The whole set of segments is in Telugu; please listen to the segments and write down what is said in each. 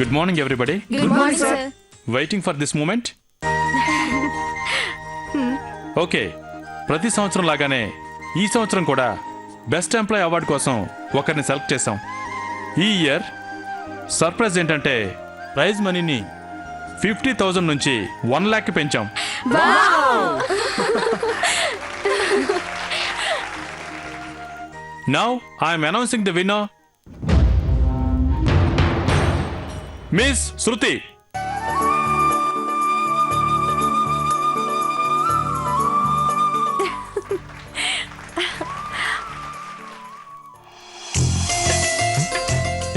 Good morning everybody. Good morning sir. Waiting for this moment. Okay, ప్రతి సంవత్సరం లాగానే ఈ సంవత్సరం కూడా బెస్ట్ ఎంప్లాయ్ అవార్డు కోసం ఒకరిని సెలెక్ట్ చేశాం. ఈ ఇయర్ సర్ప్రైజ్ ఏంటంటే ప్రైజ్ మనీని 50,000 నుంచి 1 lakh పెంచాం. Now I'm announcing the winner, miss Shruti.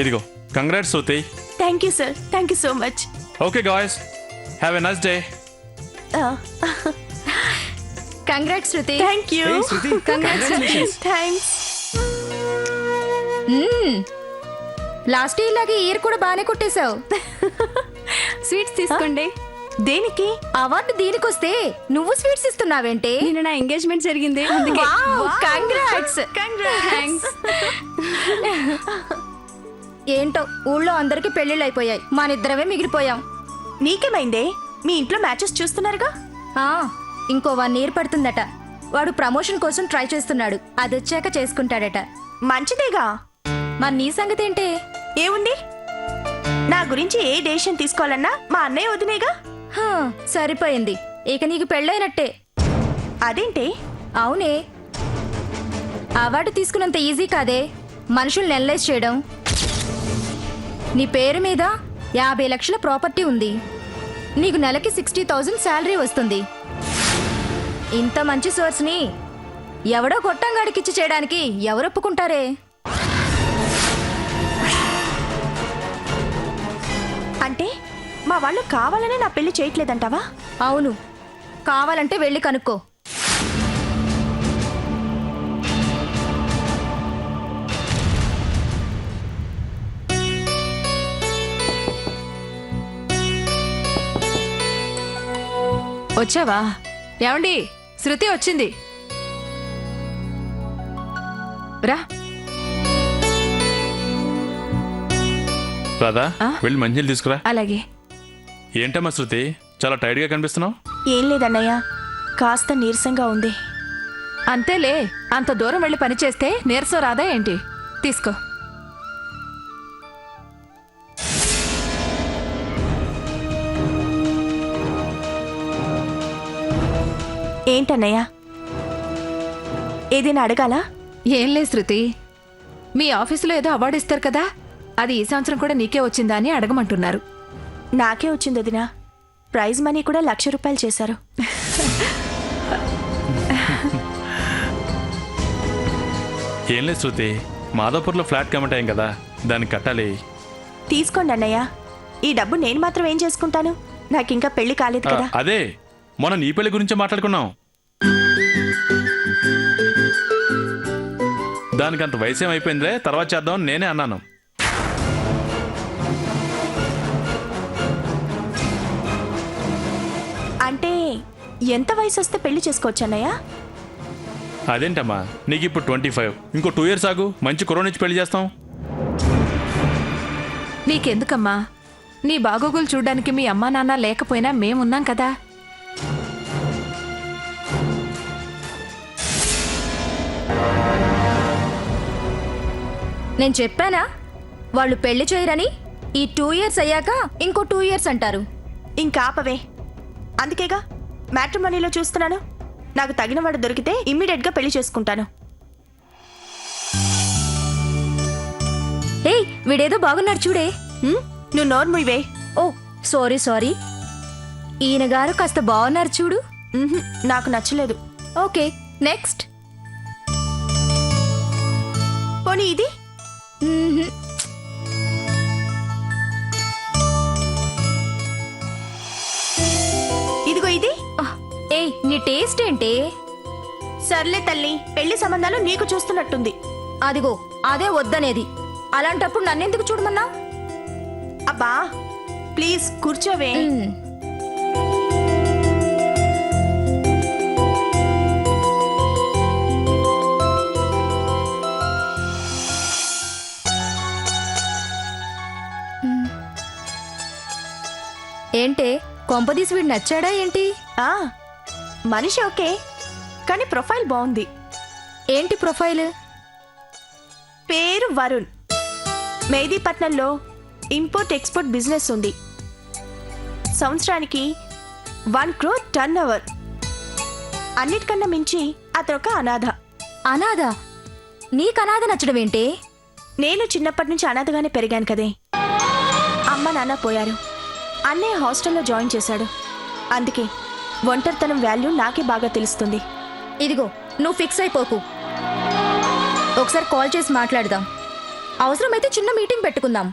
ఇదిగో, congrats Shruti. Thank you sir, thank you so much. Okay guys, have a nice day. Congrats Shruti. Thank you. Congrats. Thanks. Last year లాగే ఇయర్ కూడా బాగానే కొట్టేశావు. స్వీట్స్ తీసుకోండి. దేనికి? అవార్డు దీనికొస్తే నువ్వు స్వీట్స్ ఇస్తున్నావేంటే? నిన్న నా ఎంగేజ్మెంట్ జరిగింది, అందుకే. కంగ్రాట్స్. థ్యాంక్స్. ఏంటో ఊళ్ళో అందరికి పెళ్లిళ్ళు అయిపోయాయి, మనిద్దరమే మిగిలిపోయాం. నీకేమైందే? మీ ఇంట్లో మ్యాచెస్ చూస్తున్నారుగా. ఆ, ఇంకో 1 year పడుతుందట. వాడు ప్రమోషన్ కోసం ట్రై చేస్తున్నాడు, అది వచ్చాక చేసుకుంటాడట. మంచిదేగా. మరి నీ సంగతి ఏంటే? ఏముంది, నా గురించి ఏ డెసిషన్ తీసుకోవాలన్నా మా అన్నయ్య వదినేగా. హా, సరిపోయింది, ఇక నీకు పెళ్ళైనట్టే. అదేంటే? అవునే, అవార్డు తీసుకున్నంత ఈజీ కాదే మనుషుల్ని అనలైజ్ చేయడం. నీ పేరు మీద 50 లక్షల ప్రాపర్టీ ఉంది, నీకు నెలకి 60,000 శాలరీ వస్తుంది. ఇంత మంచి సోర్స్ని ఎవడో కొట్టంగాడికిచ్చి చేయడానికి ఎవరు ఒప్పుకుంటారే? అంటే మా వాళ్ళు కావాలనే నా పెళ్లి చేయట్లేదంటావా? అవును, కావాలంటే వెళ్ళి కనుక్కో. వచ్చావా? ఏమండి, శృతి వచ్చింది, రా. రాదా, వెళ్ళి మంచినీళ్ళు తీసుకురా. అలాగే. ఏంటమ్మా శృతి, చాలా టైర్డ్ గా కనిపిస్తున్నావు? ఏం లేదన్నయ్య, కాస్త నీరసంగా ఉంది. అంతేలే, అంత దూరం వెళ్ళి పని చేస్తే నీరసం రాదా ఏంటి? తీసుకో. ఏంటన్నయ్య, ఏదైనా అడగాలా? ఏం లే శృతి, మీ ఆఫీసులో ఏదో అవార్డు ఇస్తారు కదా, అది ఈ సంవత్సరం కూడా నీకే వచ్చిందా అని అడగమంటున్నారు. నాకే వచ్చింది వదినా. ప్రైజ్ మనీ కూడా 1,00,000 రూపాయలు చేశారు. ఏం లేదు శృతి, మాధవపూర్లో ఫ్లాట్ కమిట్ అయ్యాం కదా, దానికి కట్టాలి. తీసుకోండి అన్నయ్య, ఈ డబ్బు నేను మాత్రం ఏం చేసుకుంటాను? నాకింకా పెళ్లి కాలేదు కదా. అదే, మొన్న నీ పెళ్లి గురించే మాట్లాడుకున్నాం. దానికి అంత వయసేం అయిపోయిందిలే, తర్వాత చేద్దామని నేనే అన్నాను. అంటే ఎంత వయసు వస్తే పెళ్లి చేసుకోవచ్చు అన్నయ్య? అదేంటమ్మా, నీకు ఇప్పుడు 25, ఇంకో 2 years ఆగు, మంచి కుర్రోడు నుంచి పెళ్లి చేస్తాం. నీకెందుకమ్మా, నీ బాగోగులు చూడ్డానికి మీ అమ్మా నాన్న లేకపోయినా మేమున్నాం కదా. నేను చెప్పానా వాళ్ళు పెళ్లి చేయరని? ఈ 2 years అయ్యాక ఇంకో 2 years అంటారు. ఇంకా ఆపవే, అందుకేగా మ్యాట్రిమోనీలో చూస్తున్నాను. నాకు తగిన వాడు దొరికితే ఇమ్మీడియట్ గా పెళ్లి చేసుకుంటాను. ఏయ్, వీడేదో బాగున్నాడు చూడే. నువ్వు నోరు ముయ్యవే. ఓ సారీ, ఈయన గారు కాస్త బాగున్నారు చూడు. నాకు నచ్చలేదు. Okay, next. పోనీ ఇది. ఇదిగో ఇది. ఏయ్, నీ టేస్ట్ ఏంటి? సర్లే తల్లి, పెళ్లి సంబంధాలు నీకు చూస్తున్నట్టుంది. అదిగో అదే వద్దనేది. అలాంటప్పుడు నన్నెందుకు చూడమన్నా? అబ్బా ప్లీజ్ కూర్చోవే. ఏంటే కొంపదీసి వీడు నచ్చాడా ఏంటి? ఆ మనిషి ఓకే, కానీ ప్రొఫైల్ బాగుంది. ఏంటి ప్రొఫైల్? పేరు వరుణ్. మెహదీపట్నంలో ఇంపోర్ట్ ఎక్స్పోర్ట్ బిజినెస్ ఉంది. సంవత్సరానికి 1 crore టర్న్ ఓవర్. అన్నిటికన్నా మించి అతనొక అనాథ. అనాథ? నీకు అనాథ నచ్చడం ఏంటి? నేను చిన్నప్పటి నుంచి అనాథగానే పెరిగాను కదే. అమ్మ నాన్న పోయారు, అన్నయ్య హాస్టల్లో జాయిన్ చేశాడు. అందుకే ఒంటరితనం వాల్యూ నాకే బాగా తెలుస్తుంది. ఇదిగో నువ్వు ఫిక్స్ అయిపోకు. ఒకసారి కాల్ చేసి మాట్లాడదాం. అవసరమైతే చిన్న మీటింగ్ పెట్టుకుందాం.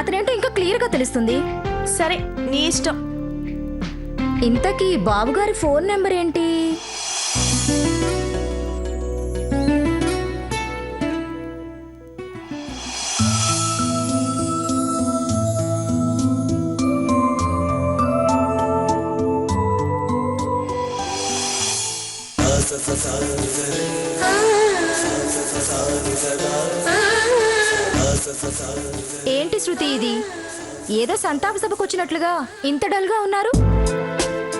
అతనేంటో ఇంకా క్లియర్గా తెలుస్తుంది. సరే, నీ ఇష్టం. ఇంతకీ బాబుగారి ఫోన్ నెంబర్ ఏంటి? ఏంటి శృతి ఇది? ఏదో సంతాప సభకు వచ్చినట్లుగా ఇంత డల్గా ఉన్నారు.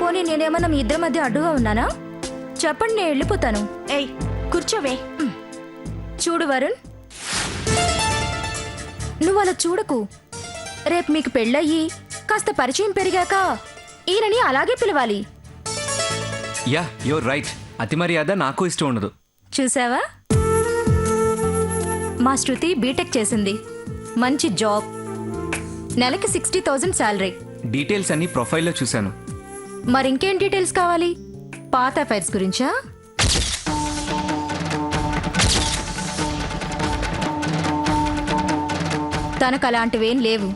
పోనీ నేనేమన్నా మీ ఇద్దరి మధ్య అడ్డుగా ఉన్నానా? చెప్పండి, నేను వెళ్ళిపోతాను. ఏయ్ కూర్చోవే. చూడు వరుణ్, నువ్వు అలా చూడకు. రేపు మీకు పెళ్ళయ్యి కాస్త పరిచయం పెరిగాక ఈయనని అలాగే పిలవాలి. Yeah, you're right. అతి మర్యాద నాకు ఇష్టం ఉండదు. చూసావా, మా శృతి బీటెక్ చేసింది, మంచి జాబ్, నెలకి 60,000 శాలరీ. డీటెయిల్స్ అన్ని ప్రొఫైల్లో చూశాను. మరింకేం డీటెయిల్స్ కావాలి? పాత అఫైర్స్ గురించా? తనకు అలాంటివేం లేవు.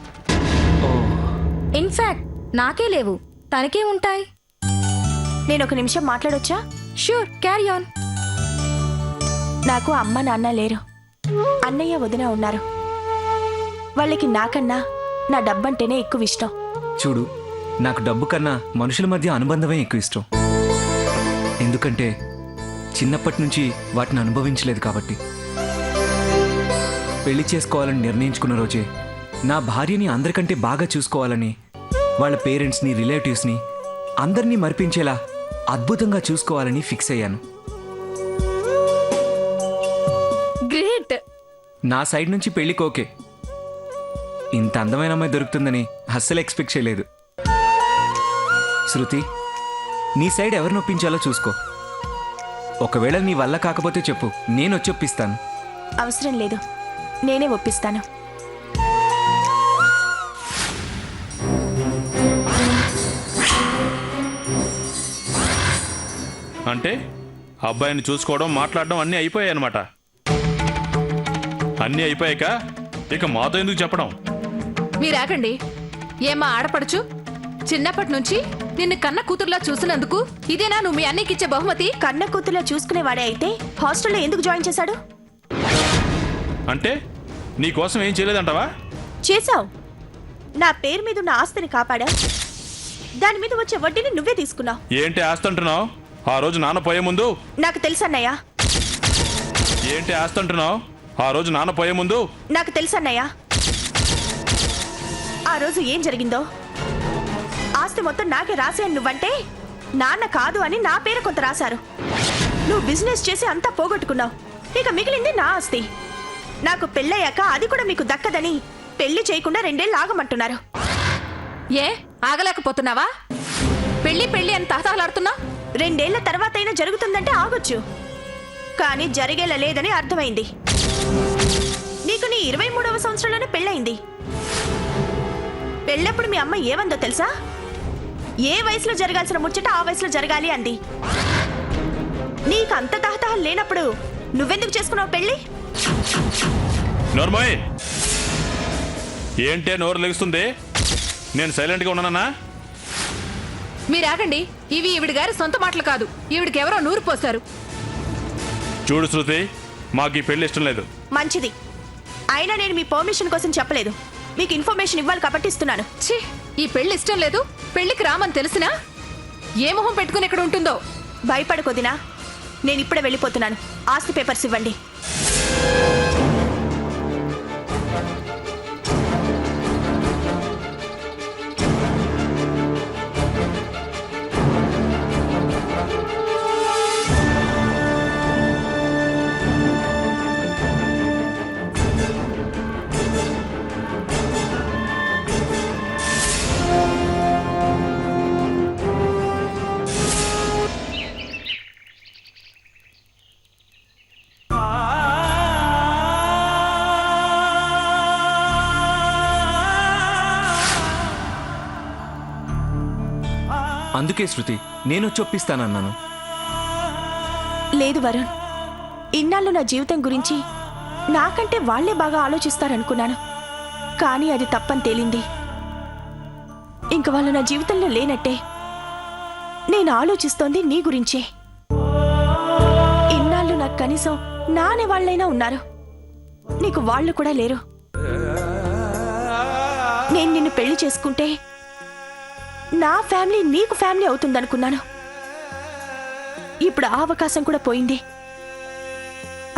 ఇన్ఫాక్ట్ నాకే లేవు, తనకే ఉంటాయి. నేను ఒక నిమిషం మాట్లాడొచ్చా? Sure, carry on. నాకు అమ్మ నాన్న లేరు. అన్నయ్య వదిన ఉన్నారు. వాళ్ళకి నాకన్నా నా డబ్బంటేనే ఎక్కువ ఇష్టం. చూడు, నాకు డబ్బు కన్నా మనుషుల మధ్య అనుబంధమే ఎక్కువ ఇష్టం. ఎందుకంటే చిన్నప్పటి నుంచి వాటిని అనుభవించలేదు కాబట్టి. పెళ్లి చేసుకోవాలని నిర్ణయించుకున్న రోజే నా భార్యని అందరికంటే బాగా చూసుకోవాలని వాళ్ళ పేరెంట్స్ని, రిలేటివ్స్ని అందరినీ మరిపించేలా అద్భుతంగా చూసుకోవాలని ఫిక్స్ అయ్యాను. గ్రేట్. నా సైడ్ నుంచి పెళ్లికి ఓకే. ఇంత అందమైన అమ్మాయి దొరుకుతుందని అస్సలు ఎక్స్పెక్ట్ చేయలేదు. శృతి, నీ సైడ్ ఎవరిని ఒప్పించాలో చూసుకో. ఒకవేళ నీ వల్ల కాకపోతే చెప్పు, నేను వచ్చి ఒప్పిస్తాను. అవసరం లేదు, నేనే ఒప్పిస్తాను. అంటే అబ్బాయిని చూసుకోవడం, మాట్లాడడం అన్నీ అయిపోయాయి అనమాట. అన్నీ అయిపోయాక ఇక మాతో ఎందుకు చెప్పడం? మీరాగండి. ఏమా ఆడపడుచు, చిన్నప్పటి నుంచి నిన్ను కన్న కూతురులా చూసినందుకు ఇదేనా నువ్వు మీ అన్నయ్యకి ఇచ్చే బహుమతి? కన్న కూతుర్లా చూసుకునేవాడే అయితే హాస్టల్లో ఎందుకు జాయిన్ చేశాడు? అంటే నీకోసం ఏం చేయలేదంటావా? చేశావు. నా పేరు మీద ఉన్న ఆస్తిని కాపాడా. దాని మీద వచ్చే వడ్డీని నువ్వే తీసుకున్నావు. ఏంటి ఆస్తంటున్నావు? ఆ రోజు నాన్న పోయే ముందు నాకు తెలుసన్నయ్య. ఏంటి ఆస్తంటున్నావు? ఆ రోజు నాన్న పోయే ముందు నాకు తెలుసన్నయ్య. ఆ రోజు ఏం జరిగిందో. ఆస్తి మొత్తం నాకే రాసేయని నువ్వంటే నాన్న కాదు అని నా పేరు కొంత రాశారు. నువ్వు బిజినెస్ చేసి అంతా పోగొట్టుకున్నావు. ఇక మిగిలింది నా ఆస్తి. నాకు పెళ్ళయ్యాక అది కూడా మీకు దక్కదని పెళ్లి చేయకుండా 2 ఏళ్ళు ఆగమంటున్నారు. ఏ ఆగలేకపోతున్నావా? పెళ్లి పెళ్లి అని తాతాలాడుతున్నా. 2 ఏళ్ల తర్వాత అయినా జరుగుతుందంటే ఆగొచ్చు, కానీ జరిగేలా లేదని అర్థమైంది. నీకు నీ 23వ సంవత్సరంలోనే పెళ్ళయింది. పెళ్ళప్పుడు మీ అమ్మ ఏమందో తెలుసా? ఏ వయసులో జరగాల్సిన ముచ్చట ఆ వయసులో జరగాలి అంది. నీకు అంత తహతహ లేనప్పుడు నువ్వెందుకు చేసుకున్నావు పెళ్ళి? నోర్మోయ్, ఏంటే నోరు లెగుస్తుంది? నేను సైలెంట్గా ఉన్నానా? మీరాగండి. ఇవి ఈవిడి గారి సొంత మాటలు కాదు. ఈవిడికి ఎవరో నూరు పోశారు. చూడు శృతి, మాకు ఈ పెళ్లి ఇష్టం లేదు. మంచిది. అయినా నేను మీ పర్మిషన్ కోసం చెప్పలేదు, మీకు ఇన్ఫర్మేషన్ ఇవ్వాలి కాబట్టి ఇస్తున్నాను. ఛీ, ఈ పెళ్లి ఇష్టం లేదు, పెళ్లికి రామని తెలిసినా ఏ మొహం పెట్టుకుని ఇక్కడ ఉంటుందో. భయపడకొదినా, నేను ఇప్పుడే వెళ్ళిపోతున్నాను. ఆస్తి పేపర్స్ ఇవ్వండి. అందుకే శృతి నేను చొప్పిస్తానన్నాను. లేదు వరుణ్, ఇన్నాళ్ళు నా జీవితం గురించి నాకంటే వాళ్లే బాగా ఆలోచిస్తారనుకున్నాను. కానీ అది తప్పని తేలింది. ఇంక వాళ్ళు నా జీవితంలో లేనట్టే. నేను ఆలోచిస్తోంది నీ గురించే. ఇన్నాళ్ళు నాకు కనీసం నానే వాళ్ళైనా ఉన్నారు, నీకు వాళ్ళు కూడా లేరు. నేను నిన్ను పెళ్లి చేసుకుంటే నా ఫ్యామిలీ నీకు ఫ్యామిలీ అవుతుందనుకున్నాను. ఇప్పుడు ఆ అవకాశం కూడా పోయింది.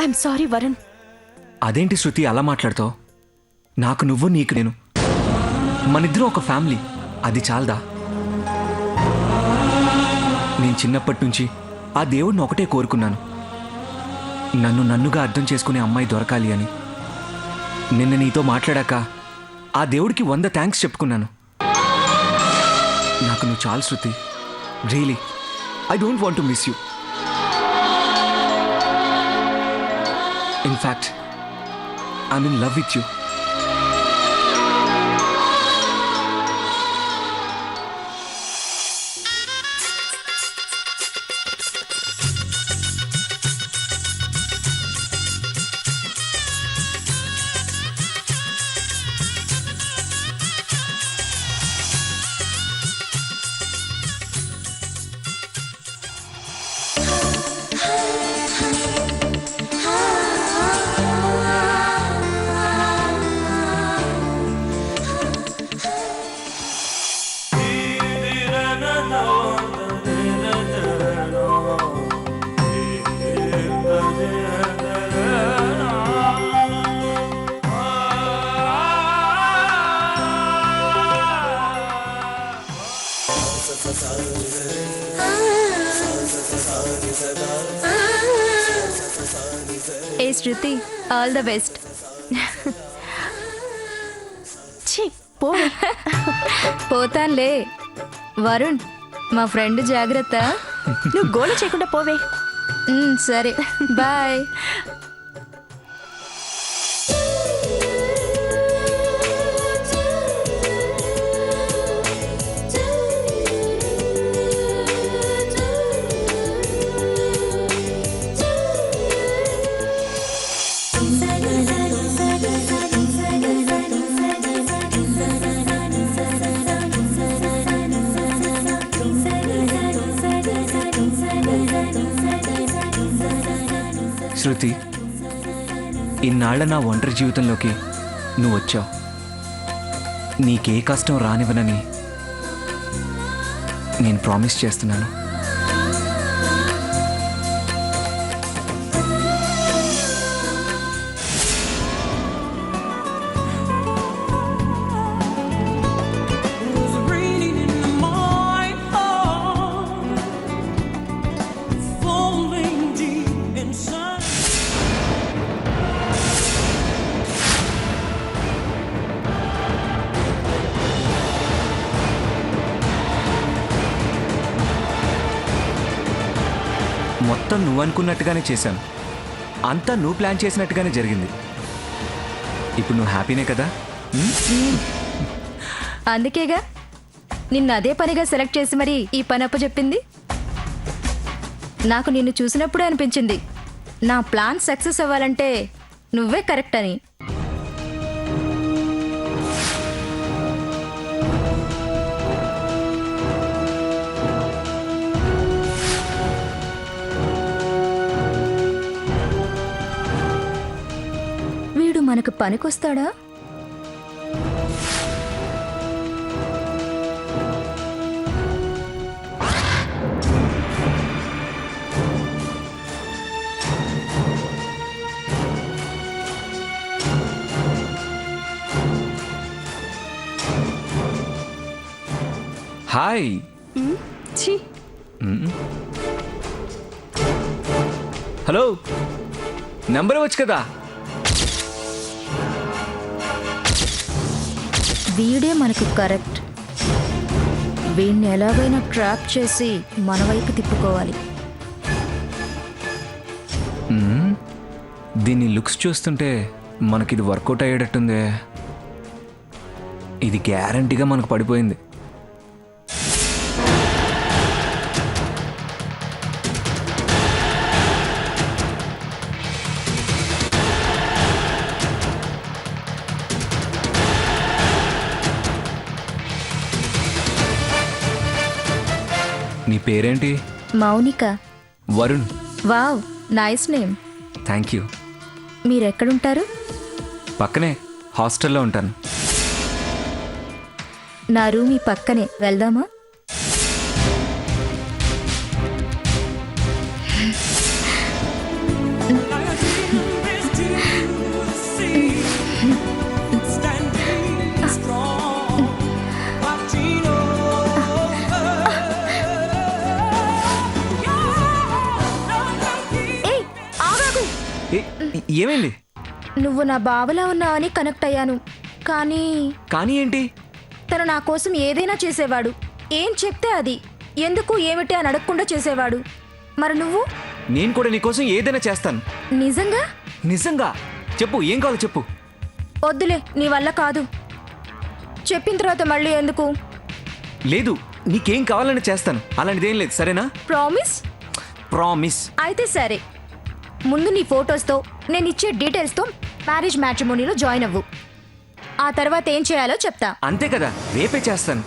I'm sorry Varun. అదేంటి శృతి అలా మాట్లాడుతావు? నాకు నువ్వు, నీకు నేను, మనిద్దరం ఒక ఫ్యామిలీ. అది చాలదా? నేను చిన్నప్పటి నుంచి ఆ దేవుడిని ఒకటే కోరుకున్నాను, నన్నుగా అర్థం చేసుకునే అమ్మాయి దొరకాలి అని. నిన్న నీతో మాట్లాడాక ఆ దేవుడికి 100 థ్యాంక్స్ చెప్పుకున్నాను. నాకు నువ్వు చాలు Shruti. Really I don't want to miss you. In fact I'm in love with you. ఏ శృతి, ఆల్ ద బెస్ట్. ఛీ, పో. పోతాన్లే. వరుణ్, మా ఫ్రెండ్ జాగ్రత్త. నువ్వు గోల చేయకుండా పోవే. సరే, బాయ్. శృతి, ఇన్నాళ్ల నా ఒంటరి జీవితంలోకి నువ్వు వచ్చావు. నీకే కష్టం రానివ్వనని నేను ప్రామిస్ చేస్తున్నాను. మొత్తం నువ్వు అనుకున్నట్టుగానే చేశాను. అంతా నువ్వు ప్లాన్ చేసినట్టుగానే జరిగింది. ఇప్పుడు నువ్వు హ్యాపీనే కదా? అందుకేగా నిన్ను అదే పనిగా సెలెక్ట్ చేసి మరి ఈ పని అప్పచెప్పింది. నాకు నిన్ను చూసినప్పుడే అనిపించింది నా ప్లాన్ సక్సెస్ అవ్వాలంటే నువ్వే కరెక్ట్ అని. వీడు మనకు పనికొస్తాడా? హాయ్. ఛీ, హలో, నెంబర్ వచ్చు కదా? వీడే మనకు కరెక్ట్. వీడిని ఎలాగైనా ట్రాప్ చేసి మన వైపు తిప్పుకోవాలి. దీని లుక్స్ చూస్తుంటే మనకిది వర్కౌట్ అయ్యేటట్టుందే. ఇది గ్యారంటీగా మనకు పడిపోయింది. పేరేంటి? Mounika. Varun. Wow, nice name. Thank you. మీరెక్కడుంటారు? పక్కనే హాస్టల్లో ఉంటాను. నా రూమ్ ఈ పక్కనే, వెళ్దామా? ఏయ్, ఆగాగు. ఏ, ఏమైంది? నువ్వు నా బావలా ఉన్నావని కనెక్ట్ అయ్యాను, కానీ కానీ ఏంటి? తను నా కోసం ఏదైనా చేసేవాడు. ఏం చెప్తే అది, ఎందుకు ఏమిటి అని అడగకుండా చేసేవాడు. మరి నువ్వు? నేను కూడా నీకోసం ఏదైనా చేస్తాను. నిజంగా? నిజంగా. చెప్పు, ఏం కావాలో చెప్పు. వద్దులే, నీ వల్ల కాదు. చెప్పిన తర్వాత మళ్ళీ ఎందుకు? లేదు, నీకేం కావాలని చేస్తాను. అలాంటిదేం లేదు, సరేనా? ప్రామిస్? ప్రామిస్. అయితే సరే, ముందు నీ ఫొటోస్తో నేను ఇచ్చే డీటెయిల్స్తో మ్యారేజ్ మ్యాట్రిమోనీలో జాయిన్ అవ్వు. ఆ తర్వాత ఏం చేయాలో చెప్తా. అంతే కదా, రేపే చేస్తాను.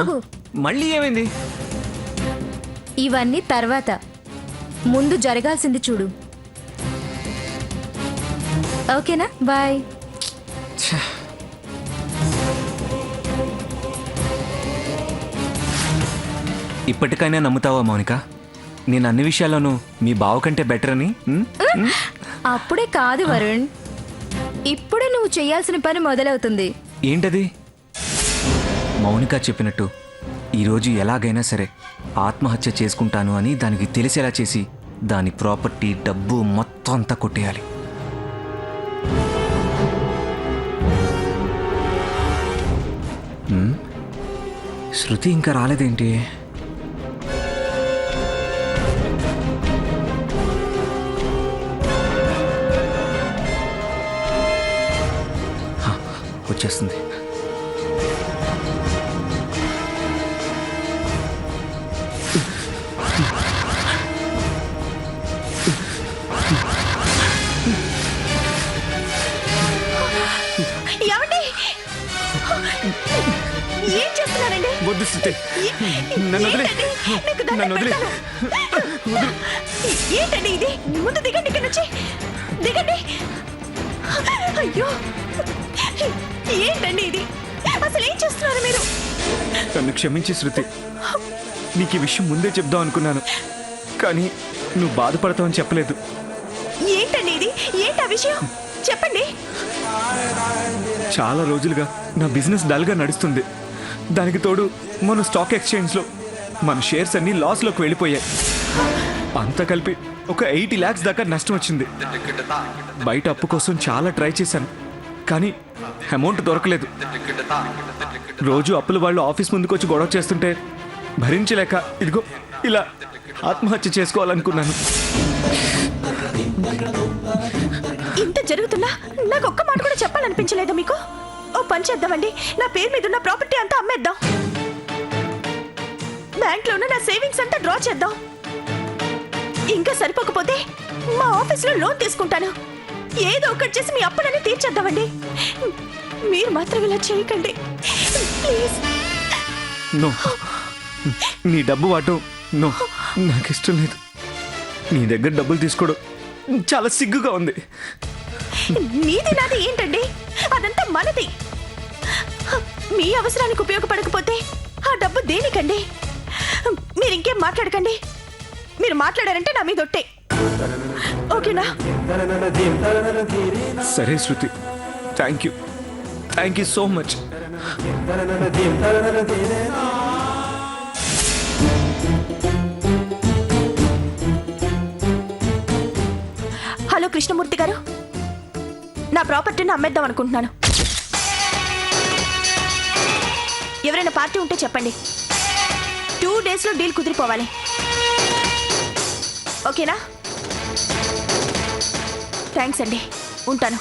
ఆగు. మళ్ళీ ఏమైంది? ఇవన్నీ తర్వాత, ముందు జరగాల్సింది చూడు. ఓకేనా? బాయ్. ఛ. ఇప్పటికైనా నమ్ముతావా మౌనిక? నేను అన్ని విషయాల్లోనూ మీ బావ కంటే బెటర్ అని? అప్పుడే కాదు వరుణ్, ఇప్పుడే నువ్వు చేయాల్సిన పని మొదలవుతుంది. ఏంటది? మౌనిక చెప్పినట్టు ఈరోజు ఎలాగైనా సరే ఆత్మహత్య చేసుకుంటాను అని దానికి తెలిసేలా చేసి దాని ప్రాపర్టీ, డబ్బు మొత్తం అంతా కొట్టేయాలి. శృతి ఇంకా రాలేదేంటి? హ, వచ్చేస్తుంది. ఏమండి? ఏం చేస్తున్నారండి? వద్దు శృతి, నన్ను వదిలే. ఏంటండి? నాకు దండం నన్ను వదిలే. పెడతాను. ఏంటండి ఇది? ముందు దిగండి, ఇక్కడ నుంచి దిగండి. అయ్యో, ఏంటండి ఇది? అసలు ఏం చేస్తున్నారు మీరు? నన్ను క్షమించి శృతి, నీకు ఈ విషయం ముందే చెప్దాం అనుకున్నాను, కానీ నువ్వు బాధపడతావని చెప్పలేదు. ఏంటండి ఇది? ఏంటి ఆ విషయం? చెప్పండి. చాలా రోజులుగా నా బిజినెస్ డల్గా నడుస్తుంది. దానికి తోడు మన స్టాక్ ఎక్స్చేంజ్లో మన షేర్స్ అన్నీ లాస్లోకి వెళ్ళిపోయాయి. అంతా కలిపి ఒక 80 lakhs దాకా నష్టం వచ్చింది. బయట అప్పు కోసం చాలా ట్రై చేశాను, కానీ అమౌంట్ దొరకలేదు. రోజు అప్పుల వాళ్ళు ఆఫీస్ ముందుకు వచ్చి గొడవ చేస్తుంటే భరించలేక ఇదిగో ఇలా ఆత్మహత్య చేసుకోవాలనుకున్నాను. ఇంత జరుగుతున్నా నాకు ఒక్క మాట కూడా చెప్పాలనిపించలేదా మీకు? ఓ పని చేద్దామండి, నా పేరు మీద ఉన్న ప్రాపర్టీ అంతా అమ్మేద్దాం. బ్యాంక్ లో ఉన్న నా సేవింగ్స్ అంతా డ్రా చేద్దాం. ఇంకా సరిపోకపోతే మా ఆఫీస్ లో లోన్ తీసుకుంటాను. ఏదో ఒకటి చేసి మీ అప్పులన్నీ తీర్చేద్దామండి. మీరు మాత్రం ఇలా చేయకండి ప్లీజ్. నో, నీ డబ్బు వాటం నో, నాకు ఇష్టం లేదు. నీ దగ్గర డబ్బులు తీసుకోవడం చాలా సిగ్గుగా ఉంది. నీది నాది ఏంటండి? అదంతా మనది. మీ అవసరానికి ఉపయోగపడకపోతే ఆ డబ్బు దేనికండి? మీరు ఇంకేం మాట్లాడకండి. మీరు మాట్లాడారంటే నా మీద ఒట్టే. ఓకేనా? సరే Shruti, thank you so much. Hello Krishnamurthy garu, నా ప్రాపర్టీని అమ్మేద్దాం అనుకుంటున్నాను. ఎవరైనా పార్టీ ఉంటే చెప్పండి. 2 days లో డీల్ కుదిరిపోవాలి. ఓకేనా? థ్యాంక్స్ అండి, ఉంటాను.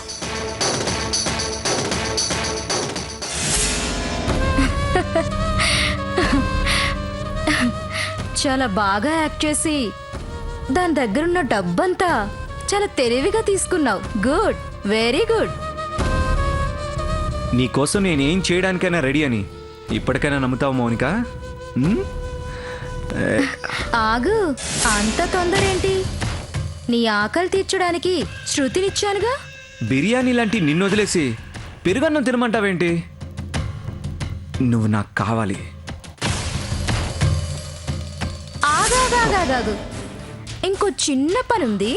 చాలా బాగా యాక్ట్ చేసి దాని దగ్గరున్న డబ్బంతా చాలా తెలివిగా తీసుకున్నావు. Good, very good. నీకోసం నేనేం చేయడానికైనా రెడీ అని ఇప్పటికైనా నమ్ముతావు మౌనిక? ఆగు, అంత తొందర ఏంటి? నీ ఆకలి తీర్చడానికి శృతినిచ్చానుగా. బిర్యానీ లాంటి నిన్ను వదిలేసి పెరుగన్నం తినమంటావేంటి? నువ్వు నాకు కావాలి. ఆగాగాగాగాగు, ఇంకో చిన్న పని ఉంది,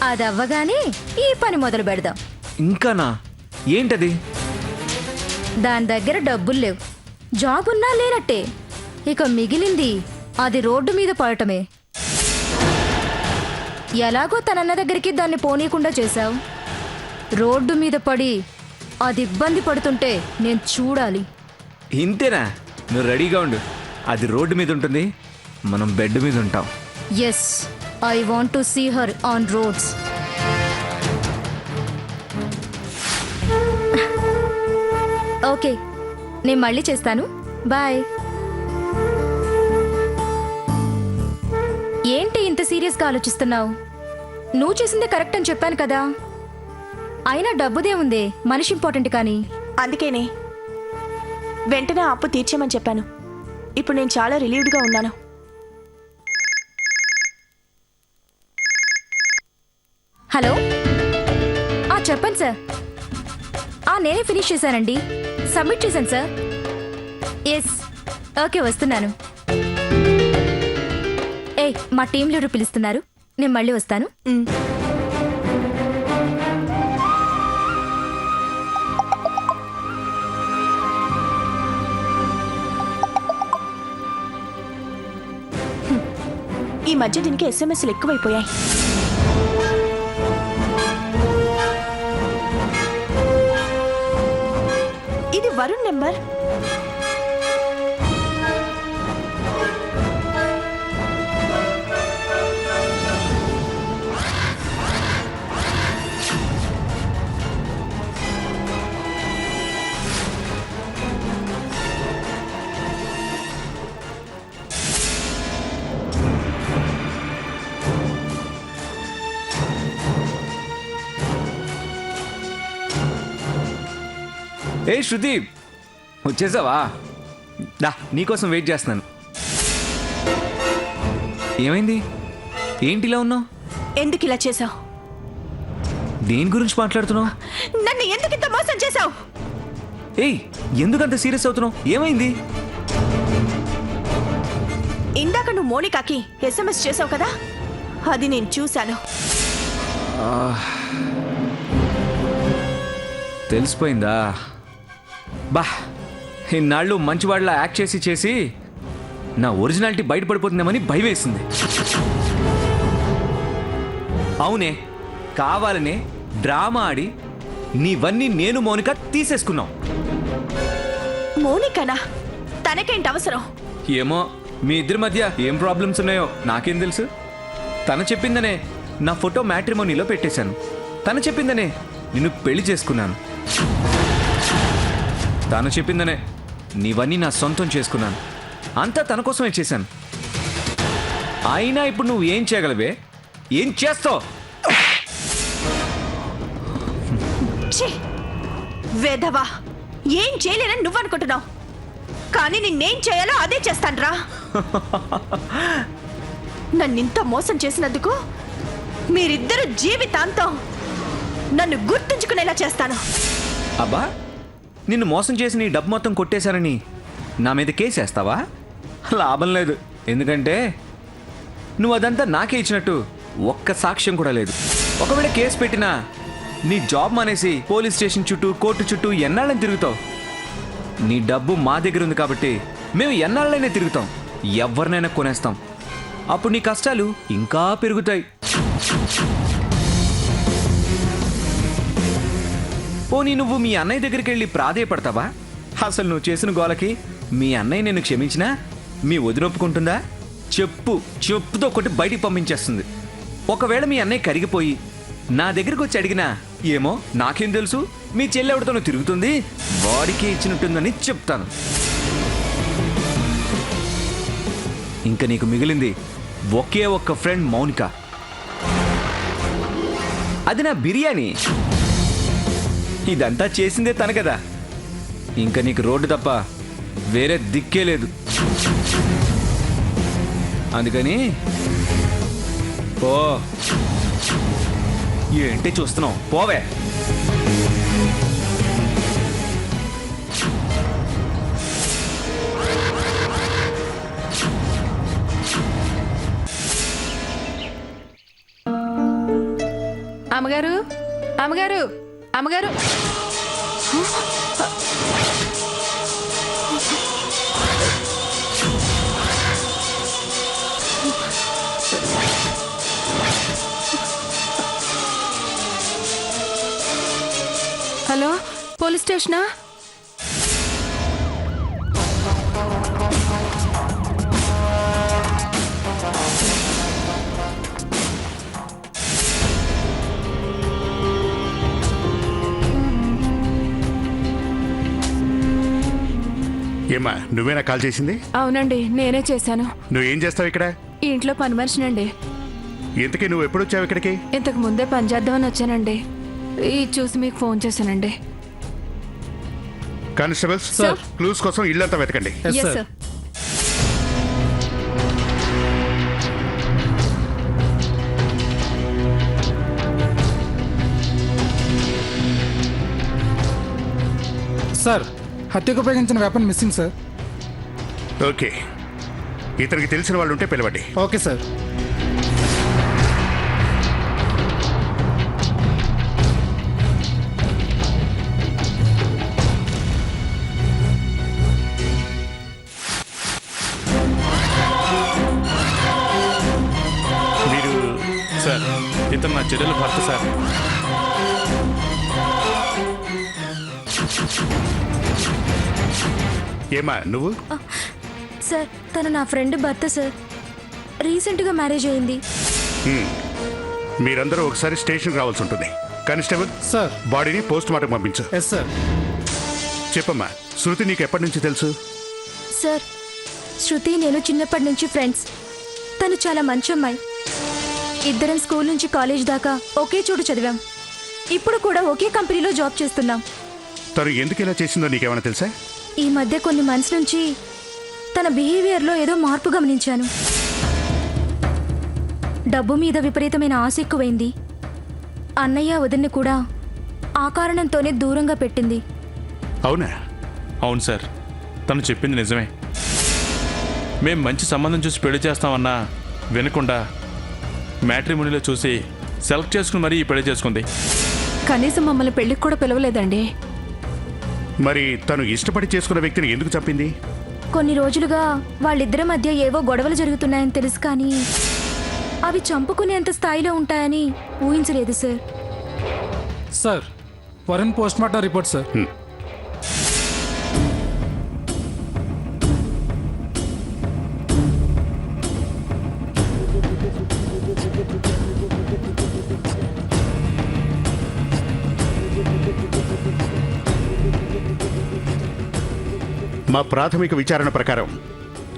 అది అవ్వగానే ఈ పని మొదలు పెడదాం. ఇంకానా? ఏంటది? దాని దగ్గర డబ్బులు లేవు, జాబ్ ఉన్నా లేనట్టే. ఇక మిగిలింది అది రోడ్డు మీద పడటమే. ఎలాగో తనన్న దగ్గరికి దాన్ని పోనీయకుండా చేశావు. రోడ్డు మీద పడి అది ఇబ్బంది పడుతుంటే నేను చూడాలి. ఇంతేనా? నువ్వు రెడీగా ఉండు. అది రోడ్డు మీద ఉంటుంది, మనం బెడ్ మీద ఉంటాం. Yes, I want to see her on roads. Okay, నేను మళ్ళీ చేస్తాను. బాయ్. ఏంటి ఇంత సీరియస్గా ఆలోచిస్తున్నావు? నువ్వు చేసిందే కరెక్ట్ అని చెప్పాను కదా. అయినా డబ్బుదే ఉందే, మనిషి ఇంపార్టెంట్ కానీ. అందుకేనే వెంటనే అప్పు తీర్చేమని చెప్పాను. ఇప్పుడు నేను చాలా రిలీవ్డ్గా ఉన్నాను. హలో, చెప్పండి సార్. నేనే ఫినిష్ చేశానండి, సబ్మిట్ చేశాను సార్. ఎస్, ఓకే, వస్తున్నాను. మా టీం లీడర్ పిలుస్తున్నారు, నేను మళ్ళీ వస్తాను. ఈ మధ్య దీనికి ఎస్ఎంఎస్లు ఎక్కువైపోయాయి. ఇది వరుణ్ నెంబర్. ఏ శృతి, వచ్చేసావా? దా, నీకోసం వెయిట్ చేస్తున్నాను. ఏమైంది? ఏంటిలా ఉన్నావు? ఎందుకు ఇలా చేసావు? దేని గురించి మాట్లాడుతున్నావు? నన్ను ఎందుకు ఇంత మోసం చేసావు? ఏయ్, ఎందుకంత సీరియస్ అవుతున్నావు? ఏమైంది? ఇందాక నువ్వు మోనికాకి ఎస్ఎంఎస్ చేసావు కదా, అది నేను చూశాను. తెలిసిపోయిందా? బా, ఇన్నాళ్ళు మంచివాడిలా యాక్ట్ చేసి చేసి నా ఒరిజినాలిటీ బయటపడిపోతుందేమని భయం వేసింది. అవునే, కావాలనే డ్రామా ఆడి నీవన్నీ నేను మౌనిక తీసేసుకున్నాం. మోనికనా? తనకేంటి అవసరం? ఏమో, మీ ఇద్దరి మధ్య ఏం ప్రాబ్లమ్స్ ఉన్నాయో నాకేం తెలుసు. తను చెప్పిందనే నా ఫోటో మ్యాట్రిమోనీలో పెట్టేశాను. తను చెప్పిందనే నిన్ను పెళ్లి చేసుకున్నాను. తను చెప్పిందనే నీవన్నీ నా సొంతం చేసుకున్నాను. అంతా తన కోసమే చేశాను. అయినా ఇప్పుడు నువ్వు ఏం చేయగలవే? ఏం చేస్తావు? వేదవా, ఏం చేయలేనని నువ్వు అనుకుంటున్నావు, కానీ నిన్నేం చేయాలో అదే చేస్తాన్రా. నన్నింత మోసం చేసినందుకు మీరిద్దరు జీవితాంతం నన్ను గుర్తుంచుకునేలా చేస్తాను. అబ్బా, నిన్ను మోసం చేసి నీ డబ్బు మొత్తం కొట్టేశారని నా మీద కేసేస్తావా? లాభం లేదు, ఎందుకంటే నువ్వు అదంతా నాకే ఇచ్చినట్టు ఒక్క సాక్ష్యం కూడా లేదు. ఒకవేళ కేసు పెట్టినా నీ జాబ్ మానేసి పోలీస్ స్టేషన్ చుట్టూ కోర్టు చుట్టూ ఎన్నాళ్ళని తిరుగుతావు? నీ డబ్బు మా దగ్గర ఉంది కాబట్టి మేము ఎన్నాళ్ళైనా తిరుగుతాం, ఎవరినైనా కొనేస్తాం. అప్పుడు నీ కష్టాలు ఇంకా పెరుగుతాయి. పోనీ నువ్వు మీ అన్నయ్య దగ్గరికి వెళ్ళి ప్రాధేయపడతావా? అసలు నువ్వు చేసిన గోలకి మీ అన్నయ్య నిన్ను క్షమించినా మీ వదినొప్పుకుంటుందా? చెప్పుతో కొట్టి బయటికి పంపించేస్తుంది. ఒకవేళ మీ అన్నయ్య కరిగిపోయి నా దగ్గరికి వచ్చి అడిగినా, ఏమో నాకేం తెలుసు, మీ చెల్లెవడితోనూ తిరుగుతుంది, వాడికి ఇచ్చినట్టుందని చెప్తాను. ఇంకా నీకు మిగిలింది ఒకే ఒక్క ఫ్రెండ్ మౌనిక. అది నా బిర్యానీ. ఇదంతా చేసిందే తన కదా. ఇంకా నీకు రోడ్డు తప్ప వేరే దిక్కే లేదు. అందుకని ఓ ఏంటి చూస్తున్నావు, పోవే. అమ్మగారు అమ్మగారు అమ్మగారు హలో పోలీస్ స్టేషనా? ఏమ్మా, నువ్వేనా కాల్ చేసింది? అవునండి, నేనే చేశాను. నువ్వేం చేస్తావు ఇక్కడ? ఈ ఇంట్లో పని మనిషినండి. ఇంతకీ నువ్వు ఎప్పుడు వచ్చావు ఇక్కడికి? ఇంతకు ముందే పని చేద్దామని వచ్చానండి. ఈ చూసి మీకు ఫోన్ చేశానండి. కానిస్టేబుల్స్, క్లూస్ కోసం ఇల్లంతా వెతకండి. Yes, sir. సార్, హత్యకు ఉపయోగించిన వెపన్ మిస్సింగ్ సార్. ఓకే, ఇతనికి తెలిసిన వాళ్ళు ఉంటే పిలవండి. Okay sir. మీరు సార్, ఇతను నా చెల్లెలు భర్త సార్. ఏమా నువ్వు? సార్, తను నా ఫ్రెండ్ భర్త సార్. రీసెంట్గా మ్యారేజ్ అయింది. మీరందరూ ఒకసారి స్టేషన్కి రావాల్సి ఉంటుంది. Constable sir. బాడీని పోస్ట్ మార్టం పంపించు. Yes sir. చెప్పమ్మా, శృతి నీకు ఎప్పటి నుంచి తెలుసు? సార్, శృతి నేను చిన్నప్పటి నుంచి ఫ్రెండ్స్. తను చాలా మంచి అమ్మాయి. ఇద్దరం స్కూల్ నుంచి కాలేజ్ దాకా ఒకే చోటు చదివాం. ఇప్పుడు కూడా ఒకే కంపెనీలో జాబ్ చేస్తున్నాం. తను ఎందుకు ఇలా చేసిందో నీకేమైనా తెలుసా? ఈ మధ్య కొన్ని మంత్స్ నుంచి తన బిహేవియర్లో ఏదో మార్పు గమనించాను. డబ్బు మీద విపరీతమైన ఆశ ఎక్కువైంది. అన్నయ్య వదిన్ని కూడా ఆ కారణంతోనే దూరంగా పెట్టింది. అవునా? అవును సార్, తను చెప్పింది నిజమే. మేం మంచి సంబంధం చూసి పెళ్లి చేస్తామన్నా వినకుండా మ్యాట్రిమోనీలో చూసి సెలెక్ట్ చేసుకుని మరీ ఈ పెళ్లి చేసుకుంది. కనీసం మమ్మల్ని పెళ్లికి కూడా పిలవలేదండి. మరి తను ఇష్టపడి చేసుకున్న వ్యక్తిని ఎందుకు చంపింది? కొన్ని రోజులుగా వాళ్ళిద్దరి మధ్య ఏవో గొడవలు జరుగుతున్నాయని తెలుసు, కానీ అవి చంపుకునేంత స్థాయిలో ఉంటాయని ఊహించలేదు sir. Sir, Varun post mortem report sir. మా ప్రాథమిక విచారణ ప్రకారం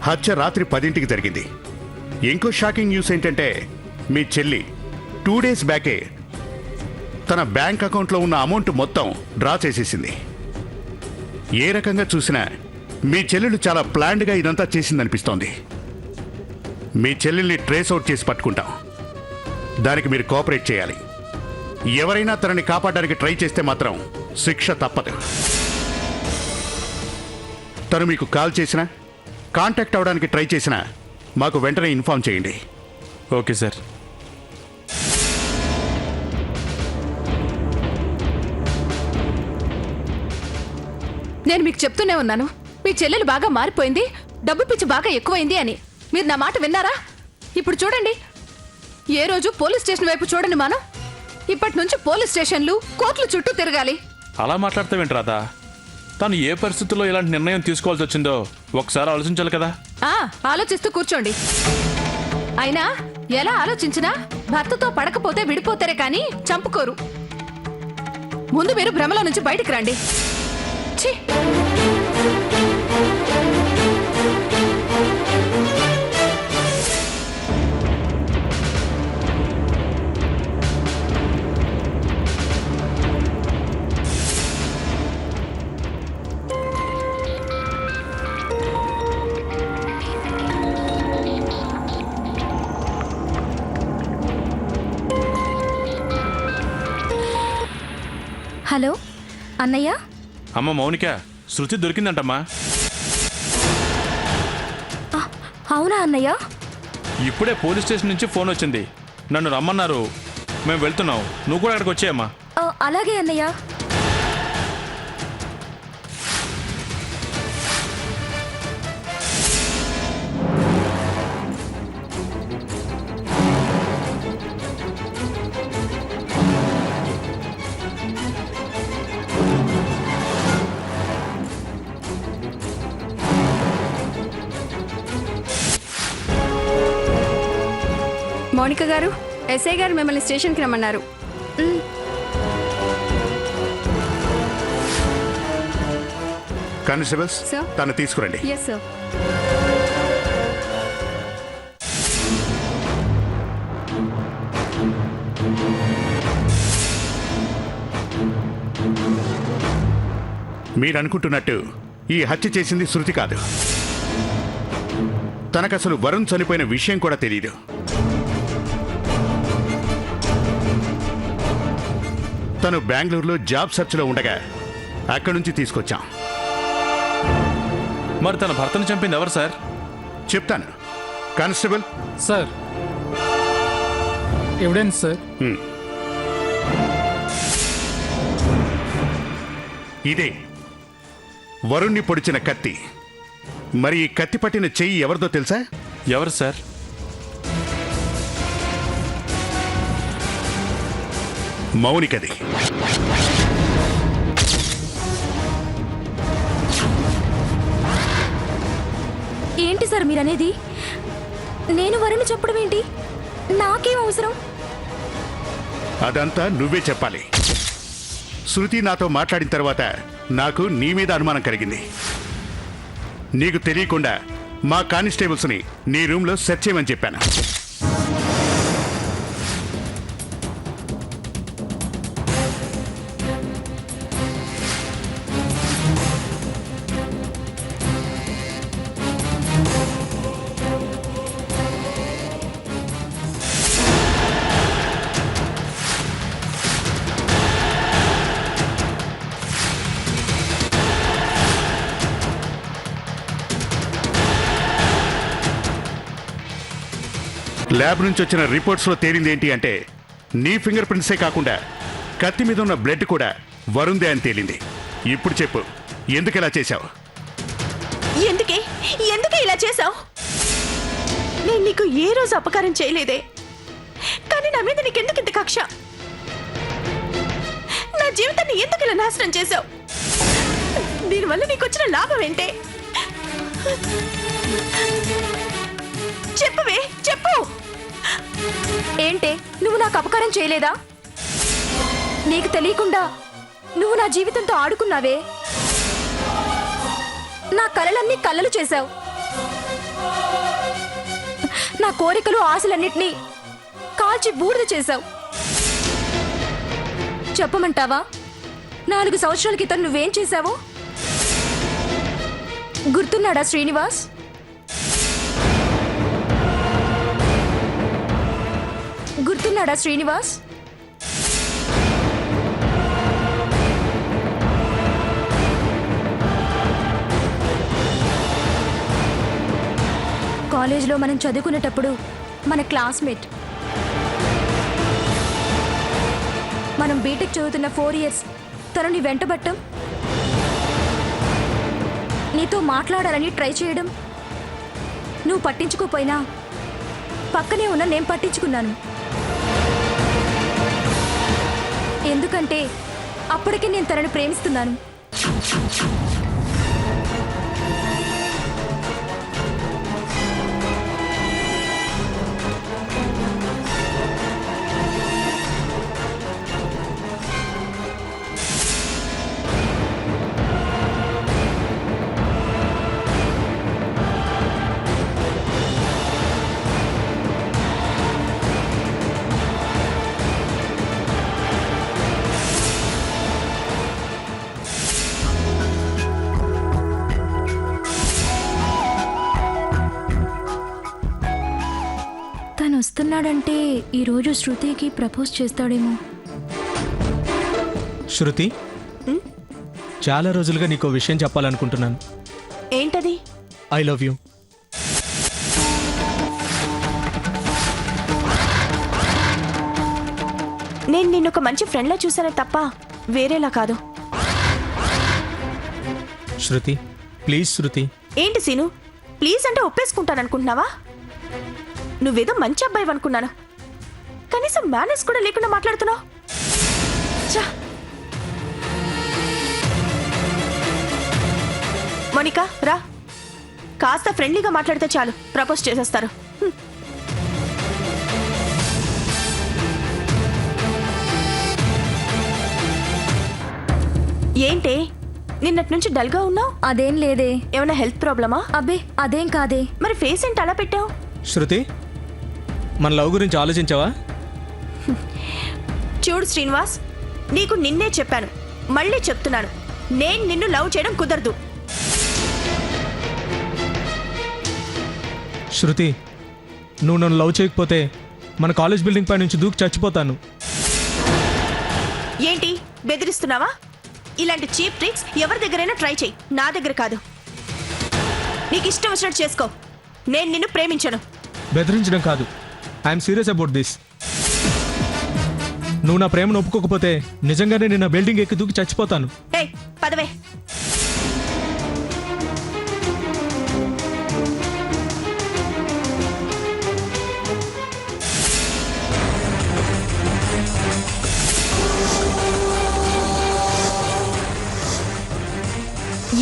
హత్య రాత్రి 10ంటికి జరిగింది. ఇంకో షాకింగ్ న్యూస్ ఏంటంటే మీ చెల్లి 2 days బ్యాకే తన బ్యాంక్ అకౌంట్లో ఉన్న అమౌంట్ మొత్తం డ్రా చేసేసింది. ఏ రకంగా చూసినా మీ చెల్లెలు చాలా ప్లాన్డ్గా ఇదంతా చేసిందనిపిస్తోంది. మీ చెల్లెల్ని ట్రేస్ అవుట్ చేసి పట్టుకుంటాం. దానికి మీరు కోఆపరేట్ చేయాలి. ఎవరైనా తనని కాపాడడానికి ట్రై చేస్తే మాత్రం శిక్ష తప్పదు. తను మీకు కాల్ చేసినా కాంటాక్ట్ అవ్వడానికి ట్రై చేసినా మాకు వెంటనే ఇన్ఫార్మ్ చేయండి. Okay sir. నేను మీకు చెప్తూనే ఉన్నాను, మీ చెల్లెలు బాగా మారిపోయింది, డబ్బు పిచ్చి బాగా ఎక్కువైంది అని. మీరు నా మాట విన్నారా? ఇప్పుడు చూడండి, ఏ రోజు పోలీస్ స్టేషన్ వైపు చూడండి. మనం ఇప్పటి నుంచి పోలీస్ స్టేషన్లు, కోర్టులు చుట్టూ తిరగాలి. అలా మాట్లాడతావేంటి రాధా? తను ఏ పరిస్థితుల్లో ఇలాంటి నిర్ణయం తీసుకోవాల్సి వచ్చిందో ఒకసారి ఆలోచించాలి కదా. ఆలోచిస్తూ కూర్చోండి. అయినా ఎలా ఆలోచించినా భర్తతో పడకపోతే విడిపోతారే కానీ చంపుకోరు. ముందు మీరు భ్రమలో నుంచి బయటికి రండి. ఛీ! హలో అన్నయ్య. అమ్మ మౌనిక, శృతి దొరికిందంటమ్మా. అవునా అన్నయ్య? ఇప్పుడే పోలీస్ స్టేషన్ నుంచి ఫోన్ వచ్చింది. నన్ను రమ్మన్నారు. మేము వెళ్తున్నాం. నువ్వు కూడా అక్కడికి వచ్చేయమ్మా. అలాగే అన్నయ్య. మౌనిక గారు, ఎస్ఐ గారు మిమ్మల్ని స్టేషన్కి రమ్మన్నారు. Constables, Sir. తను తీసుకురండి. Yes sir. మీరు అనుకుంటున్నట్టు ఈ హత్య చేసింది శృతి కాదు. తనకసలు వరుణ్ చనిపోయిన విషయం కూడా తెలియదు. తను బెంగళూరులో జాబ్ సెర్చ్లో ఉండగా అక్కడి నుంచి తీసుకొచ్చాం. మరి తన భర్తను చంపింది ఎవరు సార్? చెప్తాను. Constable, sir, evidence sir. ఇదే వరుణ్ణి పొడిచిన కత్తి. మరి ఈ కత్తి పట్టిన చెయ్యి ఎవరిదో తెలుసా? ఎవరు సార్? మౌనికది. ఏంటి సార్ మీరనేది? నేను వరుణ్ చెప్పడం ఏంటి? నాకేం అవసరం? అదంతా నువ్వే చెప్పాలి. శృతి నాతో మాట్లాడిన తర్వాత నాకు నీ మీద అనుమానం కలిగింది. నీకు తెలియకుండా మా కానిస్టేబుల్స్ని నీ రూమ్లో సెర్చ్ చేయమని చెప్పాను. ల్యాబ్ నుంచి వచ్చిన రిపోర్ట్స్లో తేలింది ఏంటి అంటే నీ ఫింగర్ ప్రింట్సే కాకుండా కత్తి మీద ఉన్న బ్లడ్ కూడా వరుణ్దే అని తేలింది. ఇప్పుడు చెప్పు, ఎందుకు ఇలా చేశావు? ఎందుకే ఇలా చేశావు? నేను నీకు ఏ రోజు అపకారం చేయలేదే, కానీ నా మీద నీకెందుకు ఇంత కక్ష? నా జీవితాన్ని ఎందుకు ఇలా నాశనం చేశావు? దీనివల్ల నీకు వచ్చిన లాభం ఏంటే? చెప్పవే, చెప్పు. ఏంటే, నువ్వు నాకు అపకారం చేయలేదా? నీకు తెలియకుండా నువ్వు నా జీవితంతో ఆడుకున్నావే. నా కలలన్నీ కళ్ళలు చేశావు. నా కోరికలు ఆశలన్నిటినీ కాల్చి బూడిద చేశావు. చెప్పమంటావా 4 సంవత్సరాల క్రితం నువ్వేం చేశావో? గుర్తున్నాడా శ్రీనివాస్? గుర్తున్నాడా శ్రీనివాస్? కాలేజ్లో మనం చదువుకునేటప్పుడు మన క్లాస్మేట్. మనం బీటెక్ చదువుతున్న 4 ఇయర్స్ తనని వెంటబట్టం, నీతో మాట్లాడాలని ట్రై చేయడం, నువ్వు పట్టించుకోపోయినా పక్కనే ఉన్న నేను పట్టించుకున్నాను. ఎందుకంటే అప్పటికే నేను తనని ప్రేమిస్తున్నాను. వస్తున్నాడంటే ఈరోజు శృతికి ప్రపోజ్ చేస్తాడేమో. శృతి చాలా రోజులుగా నీకు విషయం చెప్పాలనుకుంటున్నాను. ఏంటది? I love you. నేను నిన్ను ఒక మంచి ఫ్రెండ్లా చూసానే తప్ప వేరేలా కాదు. శృతి ప్లీజ్ శృతి. ఏంటి సీను, ప్లీజ్ అంటే ఒప్పేసుకుంటాననుకుంటున్నావా? నువ్వేదో మంచి అబ్బాయి అనుకున్నాను, కనీసం మేనేజ్ కూడా లేకుండా మాట్లాడుతున్నావు. ఛా! మోనికా రా, కాస్త ఫ్రెండ్లీగా మాట్లాడితే చాలు ప్రపోజ్ చేసేస్తారు. హ్మ్. ఏంటి నిన్నటి నుంచి డల్గా ఉన్నావు? అదేం లేదే. ఏమైనా హెల్త్ ప్రాబ్లమా? అబ్బే అదేం కాదే. మరి ఫేస్ ఏంటి అలా పెట్టావు? శృతి మన లవ్ గురించి ఆలోచించావా? చూడు శ్రీనివాస్, నీకు నిన్నే చెప్పాను, మళ్ళీ చెప్తున్నాను, నేను నిన్ను లవ్ చేయడం కుదరదు. శృతి నువ్వు నన్ను లవ్ చేయకపోతే మన కాలేజ్ బిల్డింగ్ పై నుంచి దూకి చచ్చిపోతాను. ఏంటి బెదిరిస్తున్నావా? ఇలాంటి చీప్ ట్రిక్స్ ఎవరి దగ్గరైనా ట్రై చేయి, నా దగ్గర కాదు. నీకు ఇష్టం వచ్చినట్టు చేసుకో, నేను నిన్ను ప్రేమించను. బెదిరించడం కాదు, ఐఎమ్ సీరియస్ అబౌట్ దిస్. నువ్వు నా ప్రేమను ఒప్పుకోకపోతే నిజంగానే నేను నా బిల్డింగ్ ఎక్కి దూకి చచ్చిపోతాను. ఏయ్ పదవే.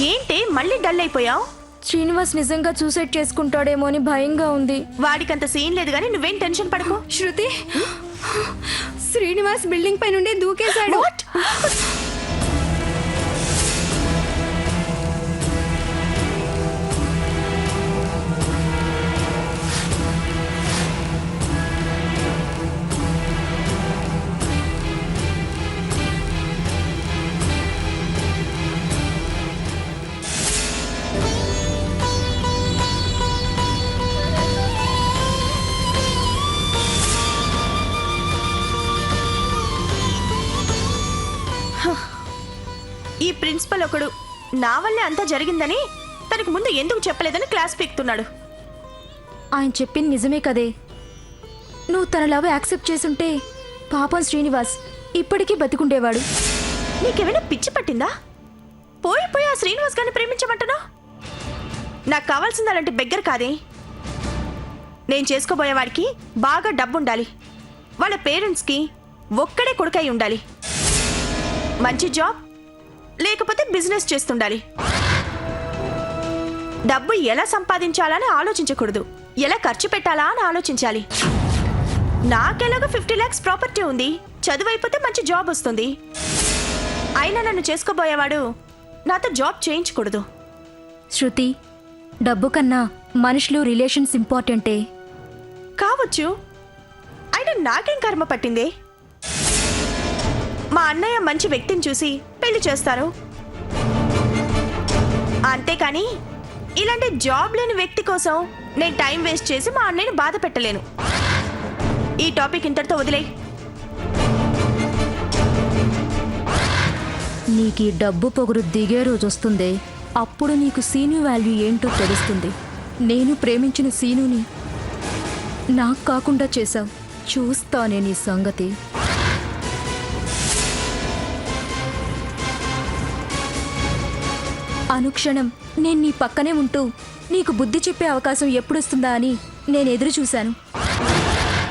ఏంటి మళ్ళీ డల్ అయిపోయావు? శ్రీనివాస్ నిజంగా సూసైడ్ చేసుకుంటాడేమో అని భయంగా ఉంది. వాడికంత సీన్ లేదు కానీ నువ్వేం టెన్షన్ పడకు. శృతి, శ్రీనివాస్ బిల్డింగ్ పై నుండి దూకేశాడు. What? ఈ ప్రిన్సిపల్ ఒకడు నా వల్లే అంతా జరిగిందని తనకు ముందు ఎందుకు చెప్పలేదని క్లాస్ పీకుతున్నాడు. ఆయన చెప్పింది నిజమే కదే. నువ్వు తన లవ్ యాక్సెప్ట్ చేసుంటే పాపం శ్రీనివాస్ ఇప్పటికీ బతికుండేవాడు. నీకేమైనా పిచ్చి పట్టిందా? పోయి ఆ శ్రీనివాస్ గారిని ప్రేమించమంటున్నా? నాకు కావాల్సింది అలాంటి బెగ్గర కాదే. నేను చేసుకోబోయేవాడికి బాగా డబ్బుండాలి, వాళ్ళ పేరెంట్స్కి ఒక్కడే కొడుకై ఉండాలి, మంచి జాబ్ లేకపోతే బిజినెస్ చేస్తుండాలి. డబ్బు ఎలా సంపాదించాలని ఆలోచించకూడదు, ఎలా ఖర్చు పెట్టాలా అని ఆలోచించాలి. నాకెలాగో 50 lakhs ప్రాపర్టీ ఉంది, చదువు అయిపోతే మంచి జాబ్ వస్తుంది. అయినా నన్ను చేసుకోబోయేవాడు నాతో జాబ్ చేయించకూడదు. శృతి, డబ్బు కన్నా మనుషులు రిలేషన్స్ ఇంపార్టెంటే. కావచ్చు, అయినా నాకేం కర్మ పట్టిందే? మా అన్నయ్య మంచి వ్యక్తిని చూసి పెళ్లి చేస్తారు, అంతేకాని ఇలాంటి జాబ్ లేని వ్యక్తి కోసం నేను టైం వేస్ట్ చేసి మా అన్నయ్యని బాధ పెట్టలేను. ఈ టాపిక్ ఇంతటితో వదిలే. నీకు ఈ డబ్బు పొగరు దిగే రోజు వస్తుంది, అప్పుడు నీకు సీను వాల్యూ ఏంటో తెలుస్తుంది. నేను ప్రేమించిన సీనుని నాకు కాకుండా చేశావు, చూస్తానే నీ సంగతి. అనుక్షణం నేను నీ పక్కనే ఉంటూ నీకు బుద్ధి చెప్పే అవకాశం ఎప్పుడొస్తుందా అని నేను ఎదురు చూశాను.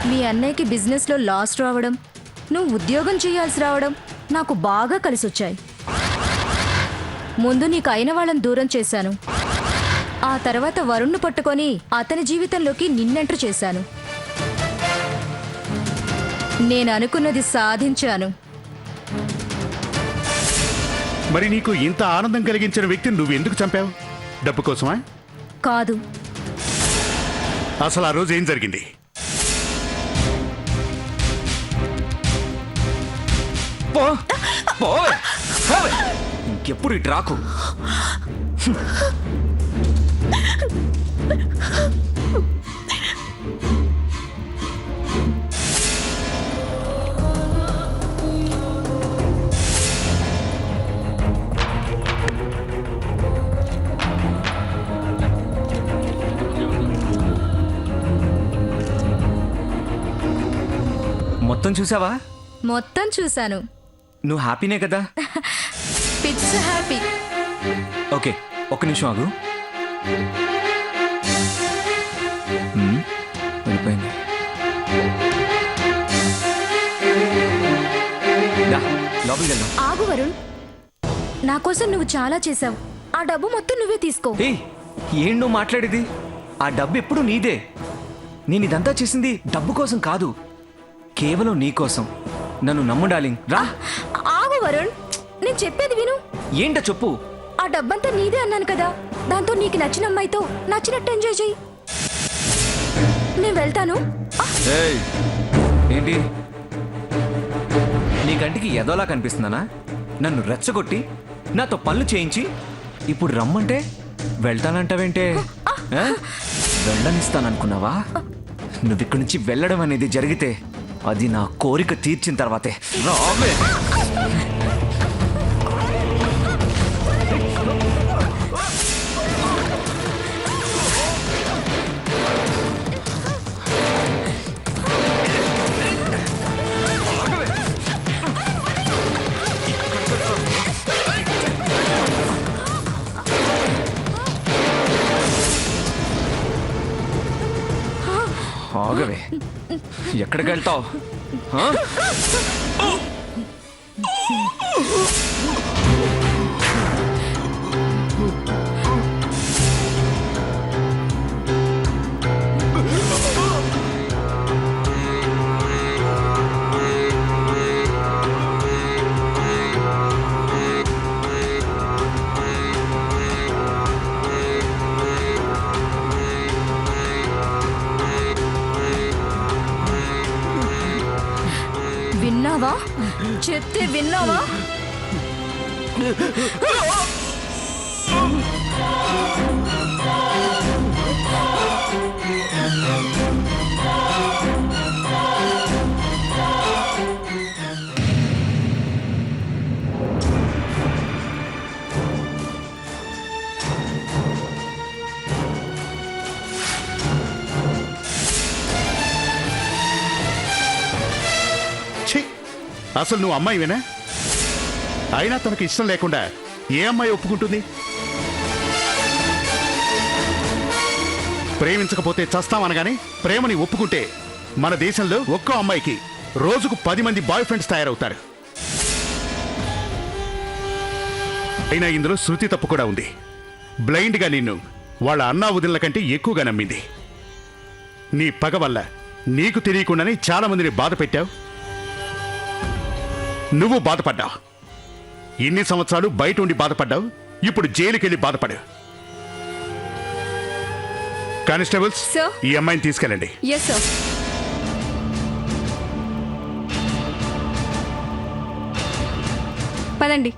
మీ అన్నయ్యకి బిజినెస్లో లాస్ రావడం, నువ్వు ఉద్యోగం చేయాల్సి రావడం నాకు బాగా కలిసొచ్చాయి. ముందు నీకు అయిన వాళ్ళని దూరం చేశాను, ఆ తర్వాత వరుణ్ను పట్టుకొని అతని జీవితంలోకి నిన్నెంటర్ చేశాను. నేను అనుకున్నది సాధించాను. మరి నీకు ఇంత ఆనందం కలిగించిన వ్యక్తిని నువ్వు ఎందుకు చంపావు? డబ్బు కోసమా? కాదు. అసలు ఆ రోజు ఏం జరిగింది? ఇంకెప్పుడు ఇటు రాకు. మొత్తం చూసావా? మొత్తం చూశాను. నువ్వు హ్యాపీనే కదా? Pitch happy. ఓకే, ఒక్క నిమిషం ఆగు. వెళ్ళిపోయింది. దా, లోపలికి వెళ్దాం. ఆగు వరుణ్, నా కోసం నువ్వు చాలా చేశావు. ఆ డబ్బు మొత్తం నువ్వే తీసుకో. ఏయ్, ఏం నువ్వు మాట్లాడేది? ఆ డబ్బు ఎప్పుడు నీదే. నేను ఇదంతా చేసింది డబ్బు కోసం కాదు, కేవలం నీ కోసం. నన్ను నమ్ము డార్లింగ్. రా. ఆగు వరుణ్, నేను చెప్పేది విను. ఏంటో చెప్పు. ఆ డబ్బంతా నీదే అన్నాను కదా, దాంతో నీకు నచ్చిన అమ్మాయితో నచ్చినట్టు ఎంజాయ్ చెయ్యి. నేను వెళ్తాను. ఏయ్, ఏంటి నీ కంటికి ఎదోలా కనిపిస్తున్నానా? నన్ను రెచ్చగొట్టి నాతో పనులు చేయించి ఇప్పుడు రమ్మంటే వెళ్తానంటావేంటే? ఆ? వెళ్ళనిస్తాననుకున్నావా? నువ్వు ఇక్కడి నుంచి వెళ్ళడం అనేది జరిగితే అది నా కోరిక తీర్చిన తర్వాతే. రావే. ఆగవే, ఎక్కడికి వెళ్తావు? విన్నావా? చెప్తే విన్నావా? ఛీ, అసలు నువ్వు అమ్మాయివేనా? అయినా తనకు ఇష్టం లేకుండా ఏ అమ్మాయి ఒప్పుకుంటుంది? ప్రేమించకపోతే చస్తామనగానే ప్రేమని ఒప్పుకుంటే మన దేశంలో ఒక్కో అమ్మాయికి రోజుకు 10 మంది బాయ్ ఫ్రెండ్స్ తయారవుతారు. అయినా ఇందులో శృతి తప్పు కూడా ఉంది. బ్లైండ్గా నిన్ను వాళ్ళ అన్నా వదినల కంటే ఎక్కువగా నమ్మింది. నీ పగ వల్ల నీకు తెలియకుండానే చాలా మందిని బాధ పెట్టావు. నువ్వు బాధపడ్డావు. ఇన్ని సంవత్సరాలు బయట ఉండి బాధపడ్డావు. ఇప్పుడు జైలుకెళ్ళి బాధపడు. Constables, Sir. ఈ అమ్మాయిని తీసుకెళ్ళండి. Yes sir. పదండి.